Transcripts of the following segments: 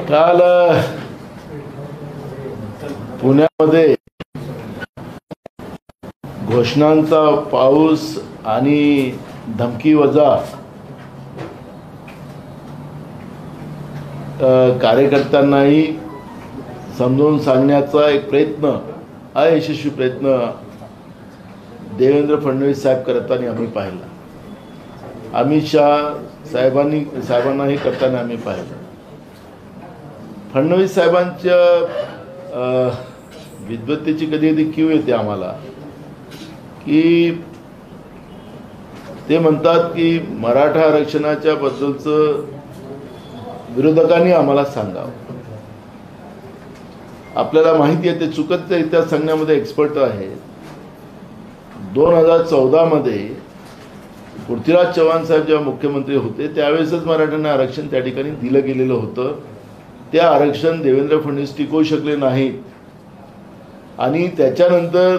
काल पुण्यामध्ये घोषणांचा पाऊस आणि धमकी वजा कार्यकर्त्यांनाही समजावून सांगण्याचा एक प्रयत्न, अयशस्वी प्रयत्न देवेंद्र फडणवीस साहेब करताना आम्ही पाहिला. अमित शाह साहेबांनाही करताना आम्ही पाहिलं. फडणवीस साहेबांच्या विद्वत्तेची कधी कधी कीव येते आम्हाला की ते म्हणतात की मराठा आरक्षणाच्या बद्दलचं विरोधकांनी आम्हाला सांगावं. आपल्याला माहिती आहे ते चुकतरित्या सांगण्यामध्ये एक्सपर्ट आहे. 2014 मध्ये पृथ्वीराज चव्हाण साहेब जेव्हा मुख्यमंत्री होते त्यावेळेसच मराठ्यांना आरक्षण त्या ठिकाणी दिलं गेलेलं होतं. ते आरक्षण देवेंद्र फडणवीस टिकवू शकले नाहीत आणि त्याच्यानंतर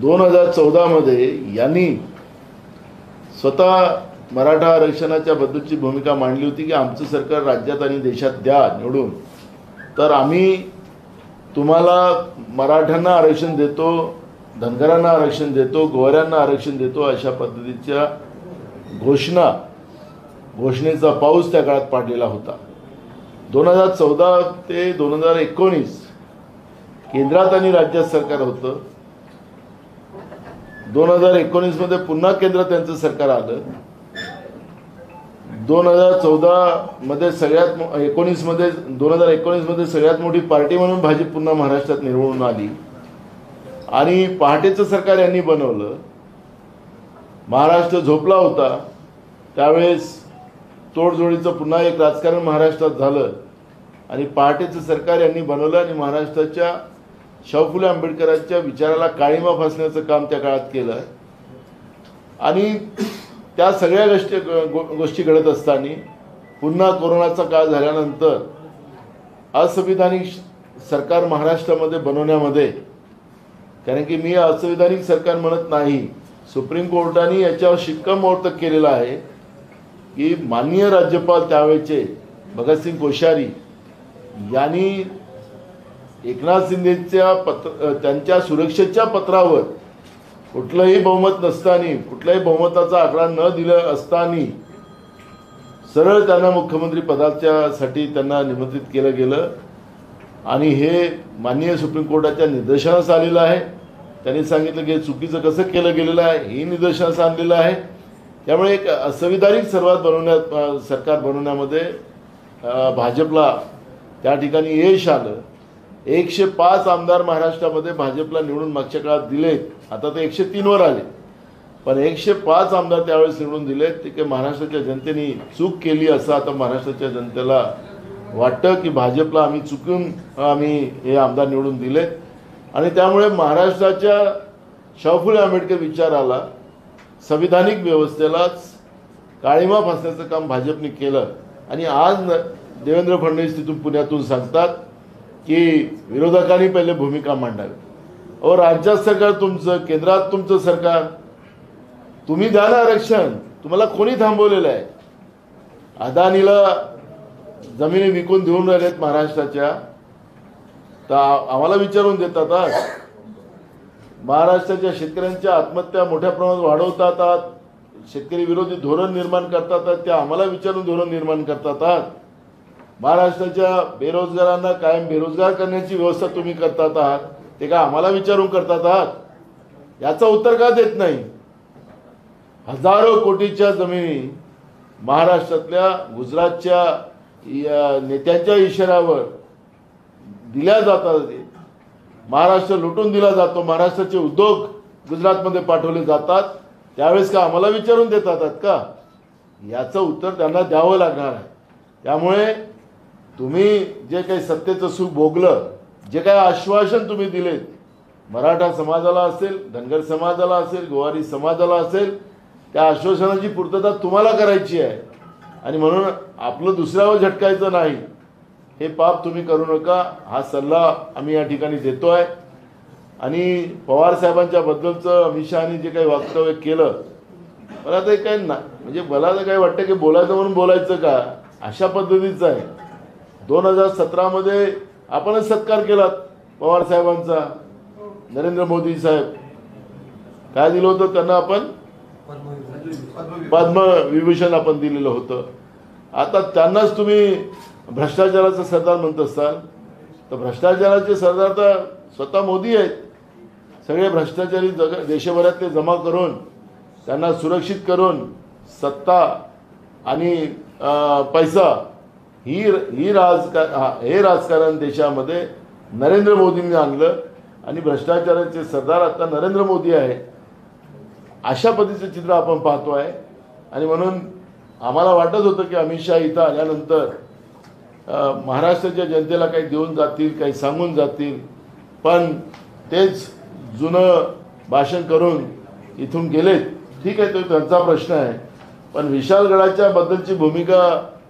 2014 मध्ये यांनी स्वतः मराठा आरक्षणाच्या बद्दलची भूमिका मांडली होती की आमचं सरकार राज्यात आणि देशात द्या निवडून, तर आम्ही तुम्हाला मराठ्यांना आरक्षण देतो, धनगरांना आरक्षण देतो, गोऱ्यांना आरक्षण देतो, अशा पद्धतीच्या घोषणेचा पाऊस त्या काळात पाडलेला होता. 2014 ते 2019 केंद्रात आणि राज्यात सरकार होतं. 2019 मध्ये पुन्हा केंद्रात त्यांचं सरकार आलं. 2019 मध्ये सगळ्यात मोठी पार्टी म्हणून भाजप पुन्हा महाराष्ट्रात निवडून आली आणि पहाटेचं सरकार यांनी बनवलं. महाराष्ट्र झोपला होता त्यावेळेस तोडजोडीचं पुन्हा एक राजकारण महाराष्ट्रात झालं आणि पहाटेचं सरकार यांनी बनवलं आणि महाराष्ट्राच्या शाहू फुले आंबेडकरांच्या विचाराला काळीमा फासण्याचं काम त्या काळात केलं. आणि त्या सगळ्या गोष्टी घडत असताना पुन्हा कोरोनाचा काळ झाल्यानंतर असंविधानिक सरकार महाराष्ट्रामध्ये बनवण्यामध्ये, कारण की मी असंविधानिक सरकार म्हणत नाही, सुप्रीम कोर्टाने याच्यावर शिक्कामोर्तब केलेलं आहे की माननीय राज्यपाल त्यावेळेचे भगतसिंग कोश्यारी यांनी एकनाथ शिंदेच्या त्यांच्या सुरक्षेच्या पत्रावर कुठलंही बहुमत नसताना, कुठल्याही बहुमताचा आकडा न दिलं असताना सरळ त्यांना मुख्यमंत्री पदासाठी त्यांना निमंत्रित केलं गेलं आणि हे माननीय सुप्रीम कोर्टाच्या निदर्शनास आलेलं आहे. त्यांनी सांगितलं की हे चुकीचं कसं केलं गेलेलं आहे हे निदर्शनास आणलेलं आहे. त्यामुळे एक असंविधानिक सरकार बनवण्यामध्ये भाजपला त्या ठिकाणी यश आलं. 105 आमदार महाराष्ट्रामध्ये भाजपला निवडून मागच्या काळात दिलेत. आता ते 103 वर आले, पण 105 आमदार त्यावेळेस निवडून दिलेत. ते काही महाराष्ट्राच्या जनतेने चूक केली असं आता महाराष्ट्राच्या जनतेला वाटतं की भाजपला आम्ही चुकून हे आमदार निवडून दिलेत आणि त्यामुळे महाराष्ट्राच्या शाहू फुले आंबेडकर विचाराला, संविधानिक व्यवस्थेलाच काळीमा फासण्याचं काम भाजपने केलं. आणि आज देवेंद्र फडणवीस तिथून पुण्यातून सांगतात की विरोधकांनी पहिले भूमिका मांडावी. अहो, राज्यात सरकार तुमचं, केंद्रात तुमचं सरकार, तुम्ही द्या ना आरक्षण. तुम्हाला कोणी थांबवलेलं आहे? अदानीला जमिनी विकून देऊन राहिलेत महाराष्ट्राच्या, तर आम्हाला विचारून देतात. महाराष्ट्राच्या शेतकऱ्यांच्या आत्महत्या मोठ्या प्रमाणात वाढवतात, शेतकरी विरोधी धोरण निर्माण करतात, ते आम्हाला विचारून धोरण निर्माण करतात. महाराष्ट्राच्या बेरोजगारांना कायम बेरोजगार करण्याची व्यवस्था तुम्ही करतात आहात, ते का आम्हाला विचारून करतात आहात? याचं उत्तर का देत नाही? हजारो कोटीच्या जमिनी महाराष्ट्रातल्या गुजरातच्या नेत्यांच्या इशाऱ्यावर दिल्या जातात. महाराष्ट्र लुटून दिला जातो. महाराष्ट्राचे उद्योग गुजरातमध्ये पाठवले जातात. त्यावेळेस का आम्हाला विचारून देतात का? याचं उत्तर त्यांना द्यावं लागणार आहे. त्यामुळे तुम्ही जे काही सत्तेचं सुख भोगलं, जे काही आश्वासन तुम्ही दिलेत, मराठा समाजाला असेल, धनगर समाजाला असेल, गोवारी समाजाला असेल, त्या आश्वासनाची पूर्तता तुम्हाला करायची आहे. आणि म्हणून आपलं दुसऱ्यावर झटकायचं नाही. हे पाप तुम्ही करू नका, हा सल्ला आम्ही या ठिकाणी देतोय. आणि पवार साहेबांच्या बद्दलचं अमित शहानी जे काही वक्तव्य केलं, मला ते काही म्हणजे मला तर काय वाटतं की बोलायचं म्हणून बोलायचं का, अशा पद्धतीचं आहे. 2017 मध्ये आपणच सत्कार केलात पवार साहेबांचा. नरेंद्र मोदी साहेब काय दिलं होतं त्यांना? आपण पद्मविभूषण आपण दिलेलं होतं. आता त्यांनाच तुम्ही भ्रष्टाचाराचा सरदार म्हणत असाल तर भ्रष्टाचाराचे सरदार तर स्वतः मोदी आहेत. सगळे भ्रष्टाचारी देशभरातले जमा करून त्यांना सुरक्षित करून सत्ता आणि पैसा हे राजकारण देशामध्ये नरेंद्र मोदींनी आणलं आणि भ्रष्टाचाराचे सरदार आता नरेंद्र मोदी आहे. अशा पद्धतीचं चित्र आपण पाहतो आहे. आणि म्हणून आम्हाला वाटत होतं की अमित शहा इथं आल्यानंतर महाराष्ट्राच्या जनतेला काही देऊन जातील, काही सांगून जातील, पण तेच जुनं भाषण करून इथून गेलेत. ठीक आहे, तो त्यांचा प्रश्न आहे. पण विशालगडाच्या बद्दलची भूमिका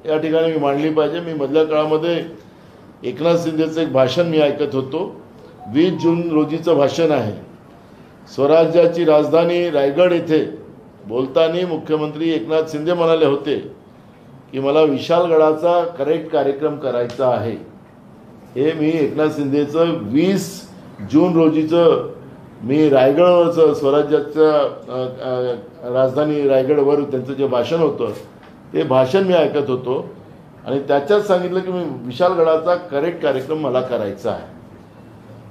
या ठिकाणी मी मांडली पाहिजे. मी मधल्या काळामध्ये एकनाथ शिंदेचं एक भाषण मी ऐकत होतो. 20 जून रोजीचं भाषण आहे. स्वराज्याची राजधानी रायगड येथे बोलताना मुख्यमंत्री एकनाथ शिंदे म्हणाले होते की मला विशालगडाचा करेक्ट कार्यक्रम करायचा आहे. हे मी एकनाथ शिंदेचं 20 जून रोजीचं मी रायगडवरचं स्वराज्याच्या राजधानी रायगडवर त्यांचं जे भाषण होतं ते भाषण मी ऐकत होतो आणि त्याच्यात सांगितलं की मी विशालगडाचा करेक्ट कार्यक्रम मला करायचा आहे.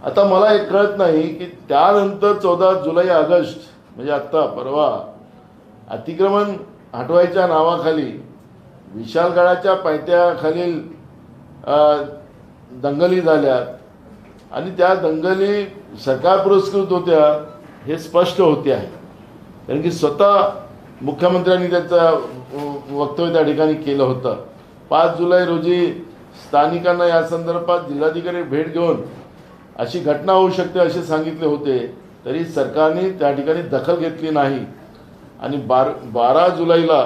आता मला हे कळत नाही की त्यानंतर 14 जुलै ऑगस्ट म्हणजे आत्ता परवा अतिक्रमण हटवायच्या नावाखाली विशालगडाच्या पायथ्याखालील दंगली झाल्या आणि त्या दंगली सरकार पुरस्कृत होत्या हे स्पष्ट होते आहे. कारण की स्वतः मुख्यमंत्र्यांनी त्याचं वक्तव्य त्या ठिकाणी केलं होतं. 5 जुलै रोजी स्थानिकांना या संदर्भात जिल्हाधिकारी भेट घेऊन अशी घटना होऊ शकते असे सांगितले होते, तरी सरकारने त्या ठिकाणी दखल घेतली नाही आणि 12 जुलैला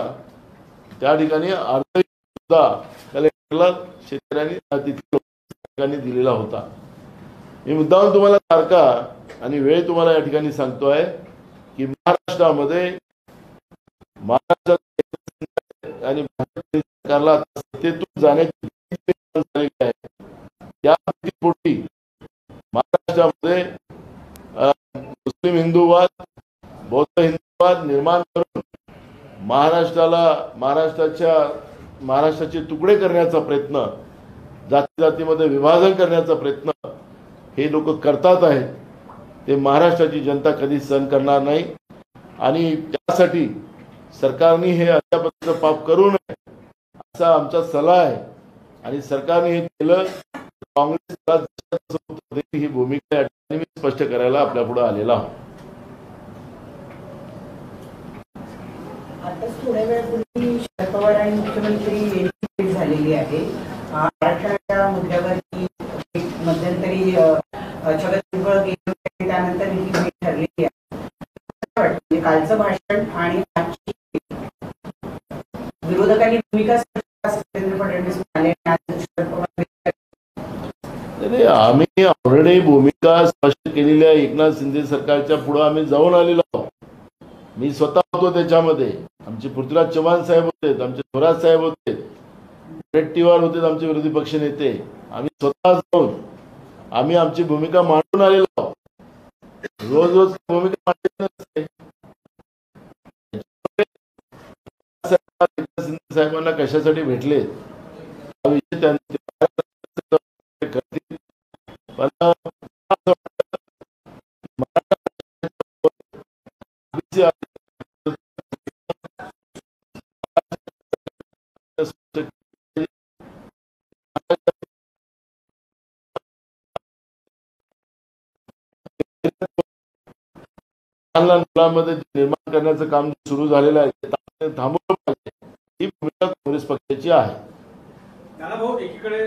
त्या ठिकाणी अर्ज सुद्धा कलेक्टरला शेतकऱ्यांनी दिलेला होता. मी मुद्दाम तुम्हाला तारखा आणि वेळ तुम्हाला या ठिकाणी सांगतोय की महाराष्ट्रामध्ये आणि सरकारला सत्तेतून जाण्याची झालेली आहे. त्या पोटी महाराष्ट्रामध्ये मुस्लिम हिंदूवाद बौद्ध हिंदूवाद निर्माण करून महाराष्ट्राचे तुकडे करण्याचा प्रयत्न, जाती जातीमध्ये विभाजन करण्याचा प्रयत्न हे लोक करतात आहेत. ते महाराष्ट्राची जनता कधी सहन करणार नाही आणि त्यासाठी सरकारने हे अशा पद्धतीचं पाप करू नये असा आमचा सल्ला आहे. आणि सरकारने हे केलं, काँग्रेस ही भूमिका या ठिकाणी मी स्पष्ट करायला आपल्या पुढे आलेला आहोत. आता थोड्या वेळापूर्वी शरद पवार आणि मुख्यमंत्री यांची भेट झालेली आहे. आरक्षणाच्या मुद्द्यावरती मध्यंतरी छगन भुजबळ गेले, त्यानंतर ही भेट ठरलेली आहे. कालचं भाषण आणि विरोधकांनी भूमिका देवेंद्र फडणवीस म्हणाले, आम्ही ऑलरेडी भूमिका स्पष्ट केलेल्या एकनाथ शिंदे सरकारच्या पुढे आम्ही जाऊन आलेलो आहोत. मी स्वतः होतो त्याच्यामध्ये. आमचे पृथ्वीराज चव्हाण साहेब होते, आमचे थोरात साहेब होते, वडेट्टीवार होते आमचे विरोधी पक्ष नेते. आम्ही स्वतः जाऊन आम्ही आमची भूमिका मांडून आलेलो आहोत. रोज रोज भूमिका मांडली नसते. शिंदे साहेबांना कशासाठी भेटले हा विषय त्यांनी लहान मुलांमध्ये निर्माण करण्याचं काम सुरू झालेलं आहे थांबवलं पाहिजे, ही भूमिका काँग्रेस पक्षाची आहे. भाऊ, एकीकडे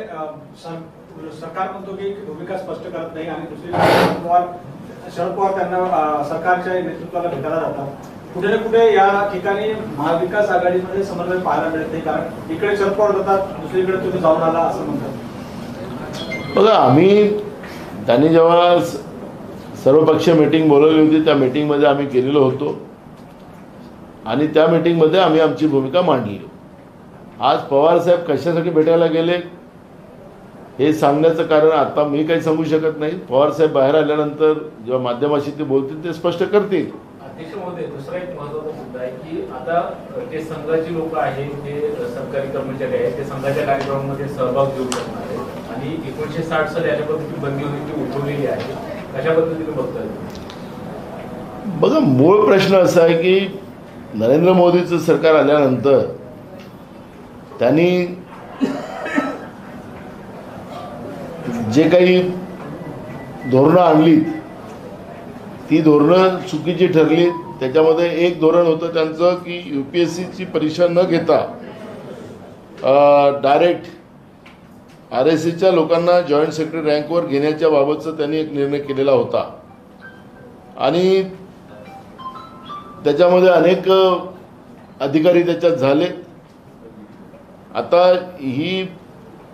सरकार म्हणतो की भूमिका स्पष्ट करत नाही आणि दुसरीकडे शरद पवार त्यांना सरकारच्या नेतृत्वाला भेटायला जातात. कुठे ना कुठे या ठिकाणी महाविकास आघाडीमध्ये समन्वय पाहायला मिळत नाही, कारण इकडे शरद पवार जातात, दुसरीकडे तुम्ही जाऊन आला असं म्हणतात. बघा, त्यांनी जेव्हा सर्वपक्षीय मीटिंग बोलवली होती त्या मीटिंगमध्ये आम्ही गेलेलो होतो आणि त्या मीटिंगमध्ये आम्ही आमची भूमिका मांडली. आज पवार साहेब कशासाठी भेटायला गेले हे सांगण्याचं कारण आता मी काही सांगू शकत नाही. पवार साहेब बाहेर आल्यानंतर जेव्हा माध्यमाशी ते बोलतील ते स्पष्ट करतील. अध्यक्ष महोदय, दुसरा एक महत्त्वाचा मुद्दा आहे की आता जे संघाची लोक आहेत, जे सरकारी कर्मचारी आहेत, ते संघाच्या कार्यक्रमामध्ये सहभाग घेऊ शकणार आहेत आणि 1960 साली याच्या पद्धतीची बंदी होती ती उठवलेली आहे. कशा पद्धतीने बघताय? बघा, मूळ प्रश्न असा आहे की नरेंद्र मोदीचं सरकार आल्यानंतर त्यांनी जे काही धोरणं आणली ती धोरणं चुकीची ठरली. त्याच्यामध्ये एक धोरण होतं त्यांचं की UPSCची परीक्षा न घेता डायरेक्ट RSSच्या लोकांना जॉईंट सेक्रेटरी रँकवर घेण्याच्या बाबतचा त्यांनी एक निर्णय केलेला होता आणि त्याच्यामध्ये अनेक अधिकारी त्याच्यात झाले. आता ही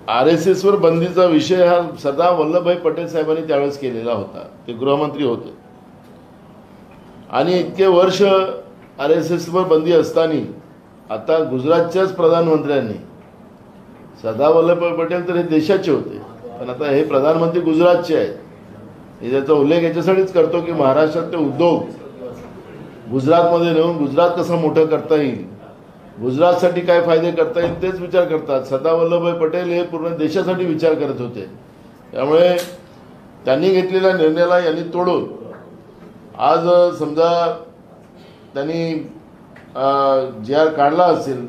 RSSवर बंदीचा विषय हा सरदार वल्लभभाई पटेल साहेबांनी त्यावेळेस केलेला होता. ते गृहमंत्री होते आणि इतके वर्ष RSSवर बंदी असताना आता गुजरातच्याच प्रधानमंत्र्यांनी, सरदार वल्लभभाई पटेल तर हे देशाचे होते पण आता हे प्रधानमंत्री गुजरातचे आहेत. मी त्याचा उल्लेख याच्यासाठीच करतो की महाराष्ट्रातले उद्योग गुजरातमध्ये नेऊन गुजरात कसं मोठं करता येईल, गुजरातसाठी काय फायदे करता येईल तेच विचार करतात. सरदार वल्लभभाई पटेल हे पूर्ण देशासाठी विचार करत होते. त्यामुळे त्यांनी घेतलेल्या निर्णयाला यांनी तोडून आज समजा त्यांनी GR काढला असेल,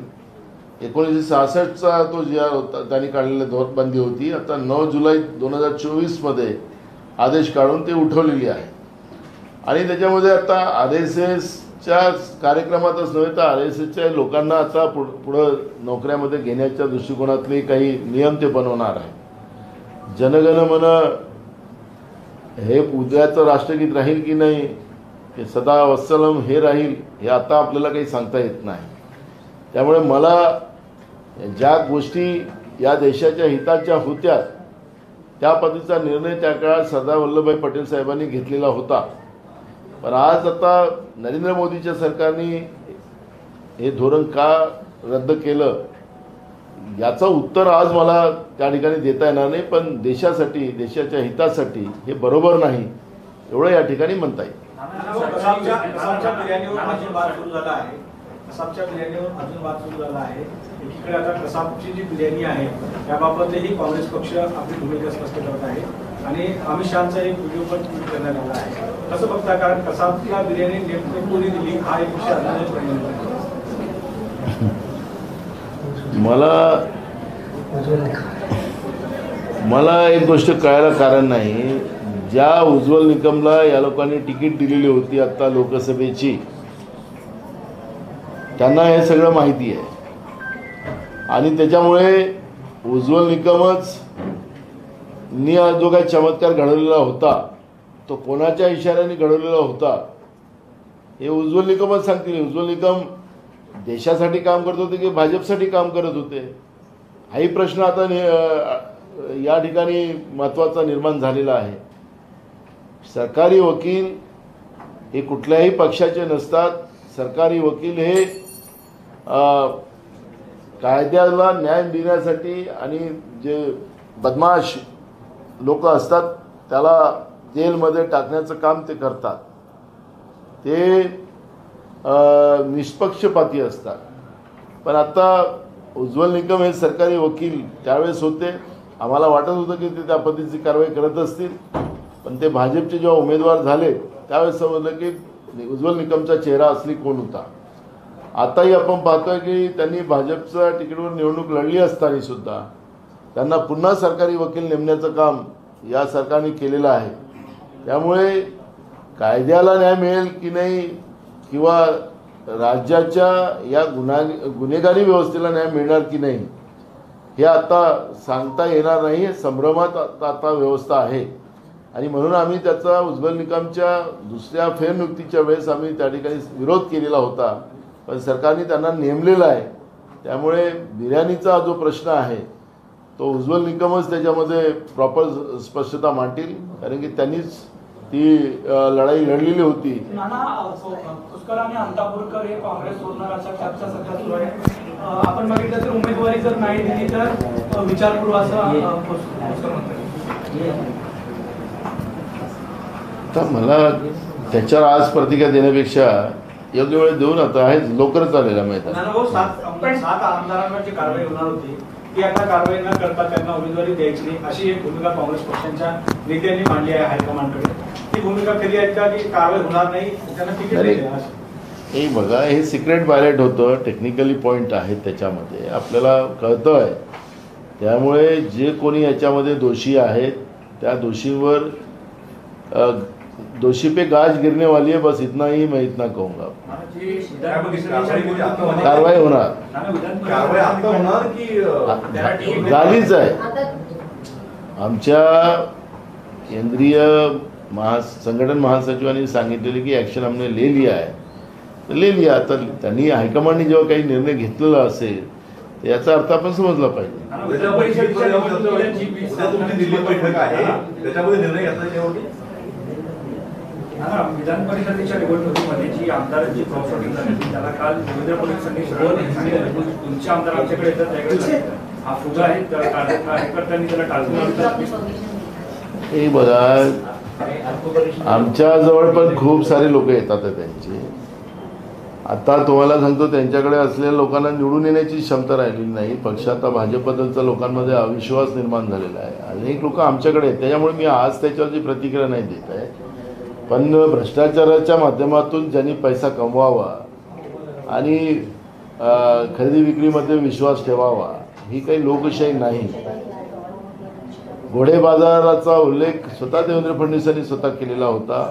1966चा तो GR होता, त्यांनी काढलेली बंदी होती. आता 9 जुलै 2024 आदेश काढून ते उठवलेली आहे आणि त्याच्यामध्ये आता RSSच्या कार्यक्रमातच नव्हे तर RSSच्या लोकांना आता पुढं नोकऱ्यामध्ये घेण्याच्या दृष्टिकोनातले काही नियम ते बनवणार आहे. जनगण मन हे उद्याचं राष्ट्रगीत राहील की नाही, हे सदा वत्सलम हे राहील हे आता आपल्याला काही सांगता येत नाही. त्यामुळे मला ज्या गोष्टी या देशाच्या हिताच्या होत्या त्या पद्धतीचा निर्णय त्या काळात सरदार वल्लभभाई पटेल साहेबांनी घेतलेला होता. पण आज आता नरेंद्र मोदीच्या सरकारने हे धोरण का रद्द केलं याचं उत्तर आज मला त्या ठिकाणी देता येणार नाही. पण देशासाठी, देशाच्या हितासाठी हे बरोबर नाही एवढं या ठिकाणी म्हणता येईल. कसाबच्या बिर्याणीवर अजून वाद सुरू झाला आहे. कसाबच्या बिर्याणीवर अजून वाद सुरू झाला आहे. एकीकडे आता कसाबची जी बिर्याणी आहे त्याबाबतही काँग्रेस पक्ष आपली भूमिका स्पष्ट करत आहे आणि अमित शहाचा एक व्हिडिओ पण ट्विट करण्यात आला आहे. कसं बघता, कारण कसाबला बिर्याणी नेमकं कोणी दिली हा एक विषय अजूनही मला एक गोष्ट कळायला कारण नाही. ज्या उज्ज्वल निकमला या लोकांनी तिकीट दिलेली होती आता लोकसभेची, त्यांना हे सगळं माहिती आहे आणि त्याच्यामुळे उज्ज्वल निकमच जो काही चमत्कार घडवलेला होता तो कोणाच्या इशाऱ्याने घडवलेला होता हे उज्ज्वल निकमच सांगतील. उज्ज्वल निकम देशासाठी काम करत होते की भाजपसाठी काम करत होते हाही प्रश्न आता या ठिकाणी महत्त्वाचा निर्माण झालेला आहे. सरकारी वकील हे कुठल्याही पक्षाचे नसतात. सरकारी वकील हे कायद्याला न्याय देण्यासाठी आणि जे बदमाश लोक असतात त्याला जेलमध्ये टाकण्याचं काम ते करतात. ते निष्पक्षपाती असतात. पण आता उज्ज्वल निकम हे सरकारी वकील त्यावेळेस होते. आम्हाला वाटत होतं की ते त्या पद्धतीची कारवाई करत असतील पण ते भाजपचे जेव्हा उमेदवार झाले त्यावेळेस समजलं की उज्ज्वल निकमचा चेहरा असली कोण होता. आताही आपण पाहतोय की त्यांनी भाजपच्या तिकीटवर निवडणूक लढली असताना सुद्धा त्यांना पुन्हा सरकारी वकील नेमण्याचं काम या सरकारने केलेलं आहे. त्यामुळे कायद्याला न्याय मिळेल की नाही किंवा राज्याच्या या गुन्हेगारी व्यवस्थेला न्याय मिळणार की नाही हे आता सांगता येणार नाही. संभ्रमात आता व्यवस्था आहे आणि म्हणून आम्ही त्याचा उज्ज्वल निकमच्या दुसऱ्या फेरनियुक्तीच्या वेळेस आम्ही त्या ठिकाणी विरोध केलेला होता. पण सरकारने त्यांना नेमलेलं आहे. त्यामुळे बिर्याणीचा जो प्रश्न आहे तो उज्ज्वल निकमच त्याच्यामध्ये प्रॉपर स्पष्टता मांडतील कारण की त्यांनीच ती लढाई लढलेली होती. नाना पुष्कर आणि अंतापूरकर हे काँग्रेस सोडणार अशा चर्चा सध्या सुरू आहे. आपण बघितलं तर उमेदवारी जर नाही दिली तर विचार करू असं पुष्कर म्हणतात. तर मला त्याच्यावर आज प्रतिक्रिया देण्यापेक्षा योग्य वेळ देऊन आता आहे लवकरच आलेला माहिती. नानाभाऊ, 7 आमदारांवर जी कारवाई होणार होती ती आता कारवाई न करता त्यांना उमेदवारी द्यायची नाही अशी एक भूमिका काँग्रेस पक्षाच्या नेत्यांनी मांडली आहे हायकमांडकडे. ती भूमिका कधी आहेत का की कारवाई होणार नाही, त्यांना तिकीट अरे, नाही देणार? हे बघा, हे सिक्रेट बॅलेट होतं, टेक्निकली पॉईंट आहेत त्याच्यामध्ये आपल्याला कळतं आहे. त्यामुळे जे कोणी याच्यामध्ये दोषी आहेत त्या दोषींवर दोषी पे गाज गिरने वाली है, बस इतना ही मैं इतना कहूँगा. कारवाई होणार, झालीच आहे. आमच्या केंद्रीय संगठन महासचिवांनी सांगितलेले की ॲक्शन हमने ले लिया है, तर ले लिया. तर त्यांनी हायकमांडनी जेव्हा काही निर्णय घेतलेला असेल तर याचा अर्थ आपण समजला पाहिजे. विधान परिषदेच्या निवडणुकीमध्ये जी आमदारांची क्रॉसवोटिंग झाली त्याला काल देवेंद्र फडणवीसांनी सांगितलं तुमचे आमदार आमच्याकडे येतात त्याकडे हा फुगा आहे, कार्यकर्त्यांनी त्याला टाळून. हे बघा, आमच्या जवळ पण खूप सारे लोक येतात त्यांची. आता तुम्हाला सांगतो, त्यांच्याकडे असलेल्या लोकांना निवडून येण्याची क्षमता राहिलेली नाही. पक्ष आता भाजपबद्दलचा लोकांमध्ये अविश्वास निर्माण झालेला आहे. अनेक लोक आमच्याकडे आहेत. त्याच्यामुळे मी आज त्याच्यावरची प्रतिक्रिया नाही देत आहे. पण भ्रष्टाचाराच्या माध्यमातून ज्यांनी पैसा कमवावा आणि खरेदी विक्रीमध्ये विश्वास ठेवावा, ही काही लोकशाही नाही. घोडे बाजाराचा उल्लेख स्वतः देवेंद्र फडणवीसांनी स्वतः केलेला होता.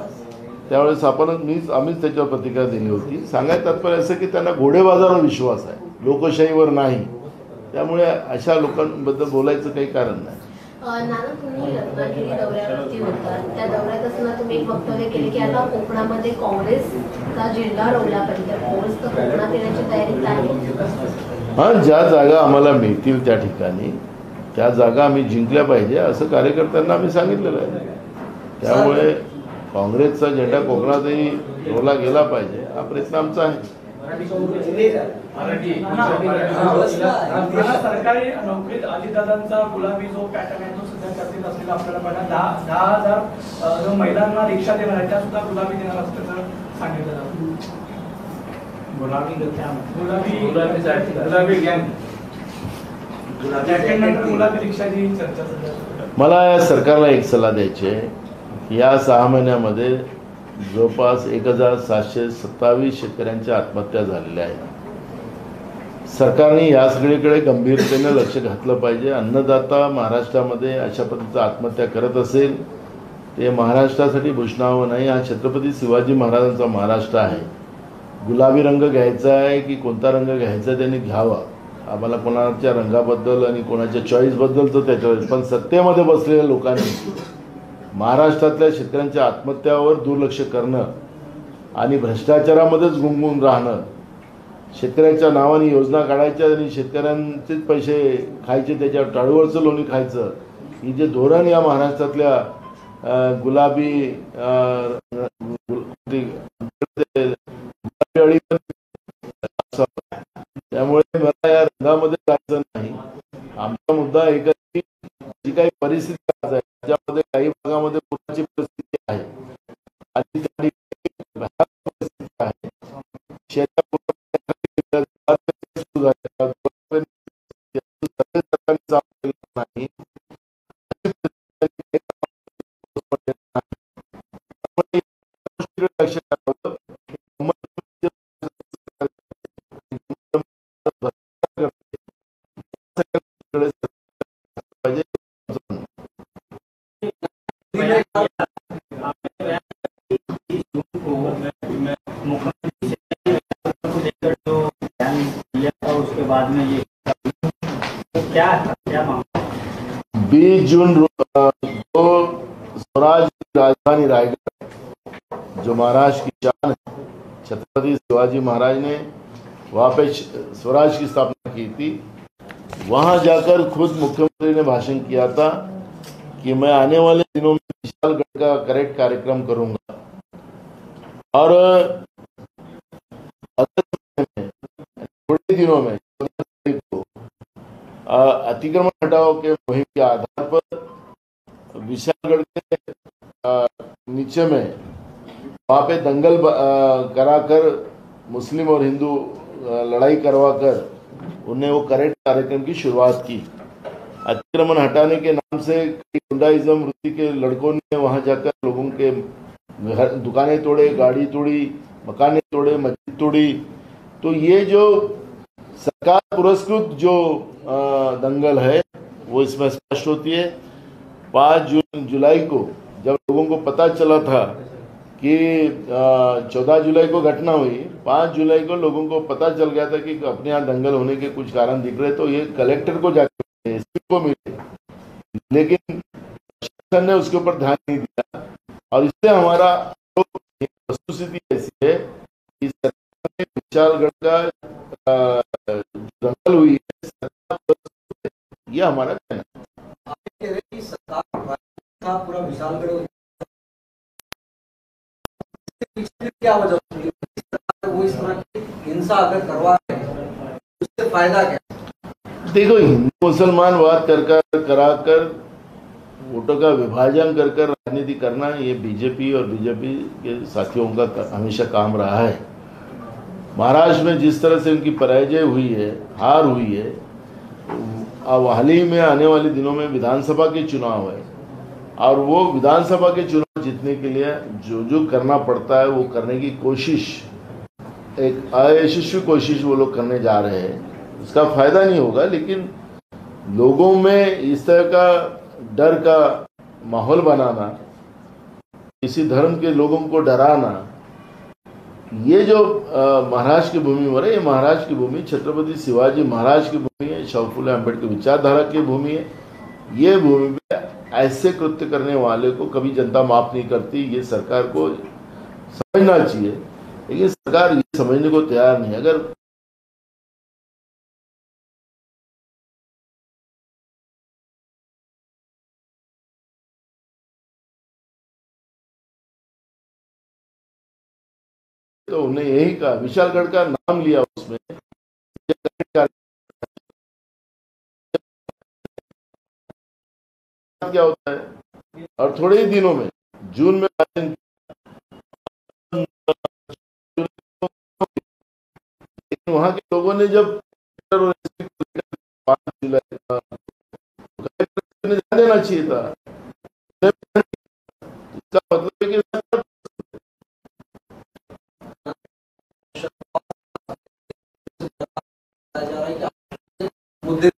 त्यावेळेस आम्हीच त्याच्यावर प्रतिक्रिया दिली होती. सांगायचं तात्पर्य असं की त्यांना घोडे बाजारावर विश्वास आहे, लोकशाहीवर नाही. त्यामुळे अशा लोकांबद्दल बोलायचं काही कारण नाही. नाना, तुम्ही रत्नागिरी दौऱ्यावरती होता. त्या दौऱ्यात असताना तुम्ही एक वक्तव्य केले की आता कोकणामध्ये काँग्रेसचा झेंडा रोवला पाहिजे. काँग्रेस तर कोकणात येण्याची तयारीत आहे. हां, ज्या जागा आम्हाला मिळतील त्या ठिकाणी त्या जागा आम्ही जिंकल्या पाहिजे असं कार्यकर्त्यांना आम्ही सांगितलेलं आहे. त्यामुळे काँग्रेसचा झेंडा कोकणातही रोवला गेला पाहिजे हा प्रयत्न आमचा आहे. सरकारी नोकरीत अजितदादांचा गुलाबी जो पॅटर्न आहे तो सध्या चर्चेत असलेला आपल्याला पाहिजे. 10,000 महिलांना रिक्षा देणार आहे, त्या सुद्धा गुलाबी देणार असल्याचं सांगितलं जातं. गुलाबी रिक्षाची चर्चा सध्या. मला या सरकारला एक सल्ला द्यायची आहे की या 6 महिन्यामध्ये जवळपास 1,727 शेतकऱ्यांच्या आत्महत्या झालेल्या आहेत. सरकारने या सगळीकडे गंभीरतेने लक्ष घातलं पाहिजे. अन्नदाता महाराष्ट्रामध्ये अशा पद्धतीचं आत्महत्या करत असेल ते महाराष्ट्रासाठी भूषणावं नाही. हा छत्रपती शिवाजी महाराजांचा महाराष्ट्र आहे. गुलाबी रंग घ्यायचा आहे की कोणता रंग घ्यायचा त्यांनी घ्यावा. आम्हाला कोणाच्या रंगाबद्दल आणि कोणाच्या चॉईसबद्दलचं त्याच्यावर, पण सत्तेमध्ये बसलेल्या लोकांनी महाराष्ट्रातल्या शेतकऱ्यांच्या आत्महत्यावर दुर्लक्ष करणं आणि भ्रष्टाचारामध्येच गुंगून राहणं, शेतकऱ्याच्या नावाने योजना काढायच्या आणि शेतकऱ्यांचेच पैसे खायचे, त्याच्यावर टाळूवरचं लोणी खायचं, ही जे धोरण या महाराष्ट्रातल्या गुलाबी त्यामुळे मला या रंगामध्ये जायचं नाही. आमचा मुद्दा एकच, जी काही परिस्थिती आहे त्याच्यामध्ये काही भागामध्ये पूराची परिस्थिती आहे आणि त्या परिस्थिती आहे. नाही लक्ष करावं. उसके बाद में ये क्या मांगा? 20 जून को स्वराज की राजधानी रायगढ़ जो महाराष्ट्र की शान है, छत्रपति शिवाजी महाराज ने वहाँ पे स्वराज की स्थापना की थी. वहाँ जाकर खुद मुख्यमंत्री ने भाषण किया था कि मैं आने वाले दिनों में विशालगढ़ का करेक्ट कार्यक्रम करूंगा और अगले समय में, थोड़े दिनों में 14 तारीख को अतिक्रमण हटाओ के मुहिम के आधार पर विशालगढ़ के नीचे में वहां पे दंगल कराकर मुस्लिम और हिंदू लड़ाई करवा कर उन्हें वो करेक्ट कार्यक्रम की शुरुआत की। अतिक्रमण हटाने के नाम से गुंडाइज्म वृत्ति के लड़कों ने वहां जाकर लोगों के घर दुकानें तोड़े, गाड़ी तोड़ी, मकानें तोड़े, मस्जिद तोड़ी। तो ये जो सरकार पुरस्कृत जो दंगल है वो इसमें स्पष्ट होती है। 5 जुलाई को जब लोगों को पता चला था कि 14 जुलाई को घटना हुई, 5 जुलाई को लोगों को पता चल गया था कि अपने यहाँ दंगल होने के कुछ कारण दिख रहे, तो ये कलेक्टर को जाकर एसपी को मिले, लेकिन प्रशासन ने उसके ऊपर ध्यान नहीं दिया। और इससे हमारा वस्तुस्थिति ऐसी है कि सरकार ने विशालगढ़ का दंगल हुई है, ये हमारा कहना है। सरकार पूरा विशालगढ़ क्या वजह होती है वो इस तरह की हिंसा अगर करवा रहे हैं उससे फायदा क्या? देखो, हिंदू मुसलमान बात कराकर वोटों का विभाजन कर राजनीति करना ये बीजेपी और बीजेपी के साथियों का हमेशा काम रहा है। महाराष्ट्र में जिस तरह से उनकी पराजय हुई है, हार हुई है, अब हाल ही में आने वाले दिनों में विधानसभा के चुनाव है और वो विधानसभा के चुनाव जीतने के लिए जो जो करना पड़ता है वो करने की कोशिश, एक अयशस्वी कोशिश वो लोग करने जा रहे हैं। उसका फायदा नहीं होगा, लेकिन लोगों में इस तरह का डर का माहौल बनाना, किसी धर्म के लोगों को डराना, ये जो महाराष्ट्र की भूमि पर है, ये महाराष्ट्र की भूमि छत्रपति शिवाजी महाराज की भूमि है, शाहू फुले अम्बेडकर विचारधारा की भूमि है। ये भूमि पे ऐसे कृत्य करने वाले को कभी जनता माफ नहीं करती, ये सरकार को समझना चाहिए, लेकिन सरकार ये समझने को तैयार नहीं। अगर तो उन्हें यही कहा, विशालगढ़ का नाम लिया उसमें, क्या होता है। और थोड़े ही दिनों में जून में वहां के लोगों ने जब 5 जुलाई ध्यान देना चाहिए था, इसका मतलब है कि मुद्दे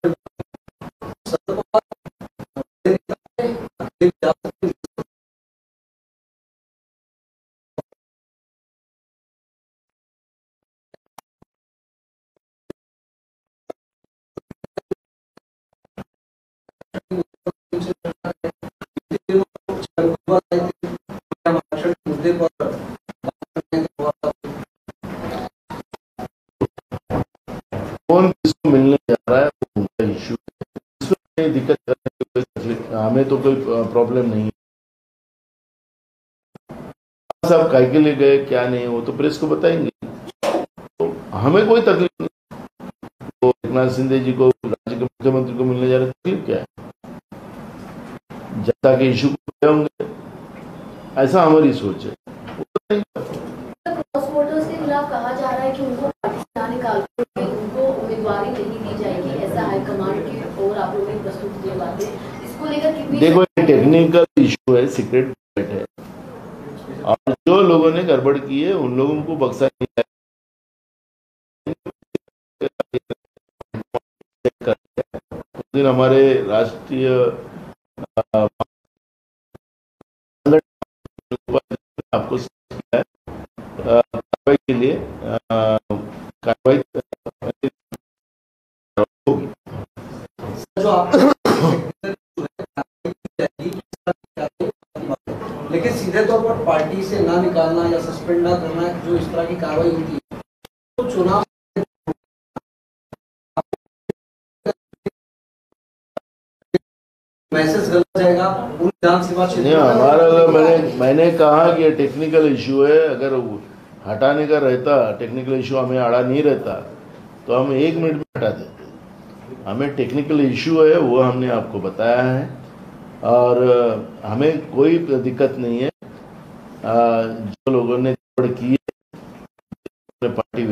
कौन किसको मिलने जा रहा है वो उनका इश्यू है, इसमें दिक्कत करने की कोई, हमें तो कोई प्रॉब्लम नहीं है। साहब काय के लिए गए क्या नहीं वो तो प्रेस को बताएंगे, तो हमें कोई तकलीफ नहीं। तो एकनाथ शिंदे जी को, राज्य के मुख्यमंत्री को मिलने जा रहे, तकलीफ क्या है? जनता के इश्यू को होंगे, ऐसा हमारी सोच है। क्रॉस वोटर्स के खिलाफ कहा जा रहा है कि उनको पार्टी से ना निकाल के उनको उम्मीदवारी नहीं दी जाएगी, ऐसा हाईकमान की ओर आप लोगों ने प्रस्तुत किए बातें, इसको लेकर कितनी? देखो, ये टेक्निकल इश्यू है, सीक्रेट बैलेट है, और जो लोगों ने गड़बड़ की है उन लोगों को बख्शा नहीं जाएगा। उस दिन हमारे राष्ट्रीय आपको कार्रवाई के लिए कार्रवाई होगी। लेकिन सीधे तौर पर पार्टी से ना निकालना या सस्पेंड ना करना, जो इस तरह की कार्रवाई होती है तो चुनाव मैसेज गलत जाएगा उन विधानसभा नहीं, क्षेत्रों में। हमारा मैंने कहा कि ये टेक्निकल इशू है, अगर हटाने का रहता, टेक्निकल इशू हमें आड़ा नहीं रहता तो हम 1 मिनट में हटा देते। हमें टेक्निकल इशू है वो हमने आपको बताया है और हमें कोई दिक्कत नहीं है। जो लोगों ने गड़बड़ की है, पार्टी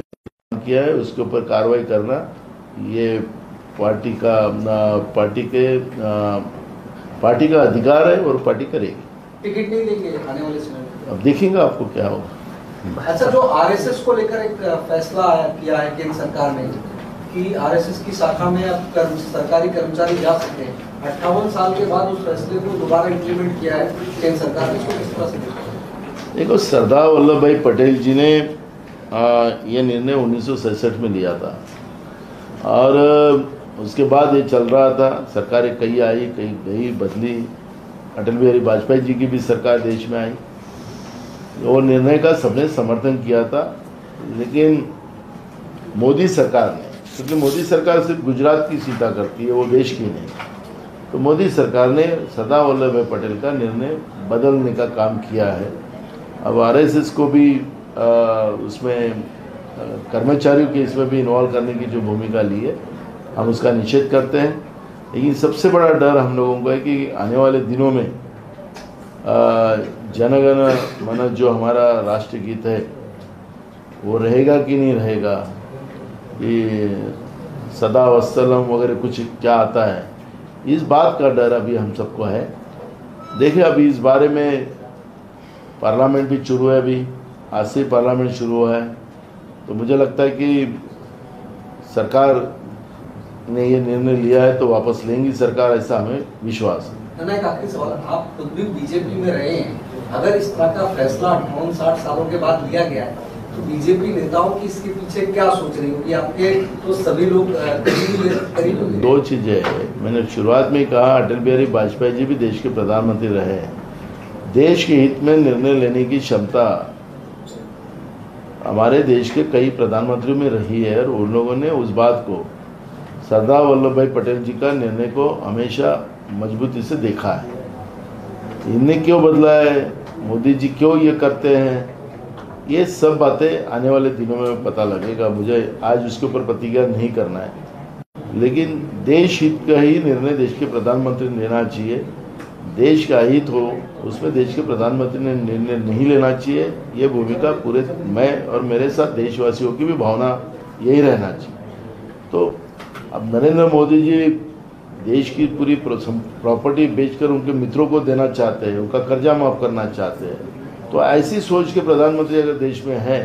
किया है, उसके ऊपर कार्रवाई करना ये पार्टी का अधिकार है और पार्टी करेगी। टिकट नहीं देंगे आने वाले समय में। अब देखेंगे आपको क्या होगा। अच्छा, जो आरएसएस को लेकर एक फैसला किया है केंद्र सरकार ने कि आरएसएस की शाखा में अब सरकारी कर्मचारी जा सकते हैं, 58 साल के बाद उस फैसले को दोबारा इम्प्लीमेंट किया है केंद्र सरकार ने, इसको किस तरह से देखते हैं? देखो, सरदार वल्लभ भाई पटेल जी ने ये निर्णय 1967 में लिया था और उसके बाद ये चल रहा था। सरकारें कई आई, कई गई, बदली। अटल बिहारी वाजपेयी जी की भी सरकार देश में आई। वो निर्णय का सबने समर्थन किया था, लेकिन मोदी सरकार ने, क्योंकि मोदी सरकार सिर्फ गुजरात की सीता करती है, वो देश की नहीं, तो मोदी सरकार ने सरदार वल्लभ भाई पटेल का निर्णय बदलने का काम किया है। अब आरएसएस को भी उसमें कर्मचारियों के इसमें भी इन्वॉल्व करने की जो भूमिका ली है, हम उसका निषेध करते हैं। लेकिन सबसे बड़ा डर हम लोगों को है कि आने वाले दिनों में जनगण मन जो हमारा राष्ट्रगीत है वो रहेगा कि नहीं रहेगा, ये सदा वत्सलम वगैरह कुछ क्या आता है, इस बात का डर अभी हम सबको है। देखिए, अभी इस बारे में पार्लियामेंट भी शुरू है, अभी आज से पार्लियामेंट शुरू हुआ है, तो मुझे लगता है कि सरकार ने ये निर्णय लिया है तो वापस लेंगी सरकार, ऐसा हमें विश्वास है। एक आखिरी सवाल, आप खुद भी बीजेपी में रहे हैं, अगर इस तरह का फैसला 59-60 सालों के बाद लिया गया है तो बीजेपी नेताओं की इसके पीछे क्या सोच रही होगी? आपके तो सभी लोग करीब 2 चीजें हैं। मैंने शुरुआत में ही कहा, अटल बिहारी वाजपेयी जी भी देश के प्रधानमंत्री रहे हैं। देश के हित में निर्णय लेने की क्षमता हमारे देश के कई प्रधानमंत्रियों में रही है और उन लोगों ने उस बात को, सरदार वल्लभ भाई पटेल जी का निर्णय को हमेशा मजबूती से देखा है। इनने क्यों बदला है, मोदी जी क्यों ये करते हैं, ये सब बातें आने वाले दिनों में पता लगेगा। मुझे आज उसके ऊपर प्रतिक्रिया नहीं करना है, लेकिन देश हित का ही निर्णय देश के प्रधानमंत्री ने लेना चाहिए। देश का हित हो उसमें देश के प्रधानमंत्री ने निर्णय नहीं लेना चाहिए। ये भूमिका पूरे मैं और मेरे साथ देशवासियों की भी भावना यही रहना चाहिए। तो अब नरेंद्र मोदी जी देश की पूरी प्रॉपर्टी बेचकर उनके मित्रों को देना चाहते हैं, उनका कर्जा माफ करना चाहते हैं, तो ऐसी सोच के प्रधानमंत्री अगर देश में हैं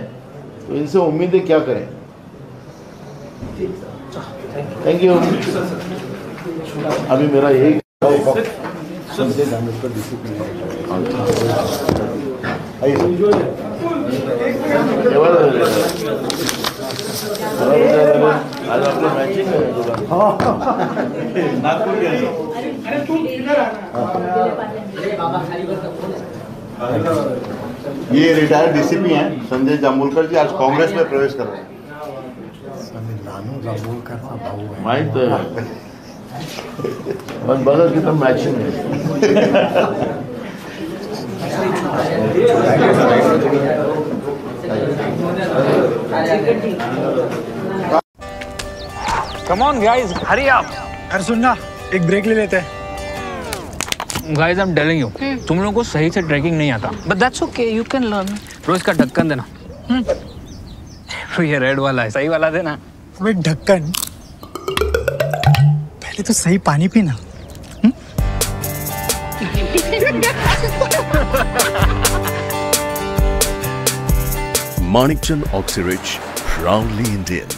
तो इनसे उम्मीदें क्या करें। Thank you. अभी मेरा यही आज आपका मैचिंग है नागपुर के ये रिटायर्ड डीसीपी हैं संजय जांभूलकर जी, आज कांग्रेस में प्रवेश कर रहे हैं। माहित आहे पण बघा किती मॅचिंग आहे। Come on guys, hurry up. अरे सुनना, एक ब्रेक ले लेते हैं। Guys, I'm telling you, तुम लोगों को सही से ट्रैकिंग नहीं आता। But that's okay, you can learn. रोज का ढक्कन देना। ये रेड वाला है, सही वाला देना। अबे ढक्कन, पहले तो सही पानी पीना। Manikchand Oxyrich, proudly Indian.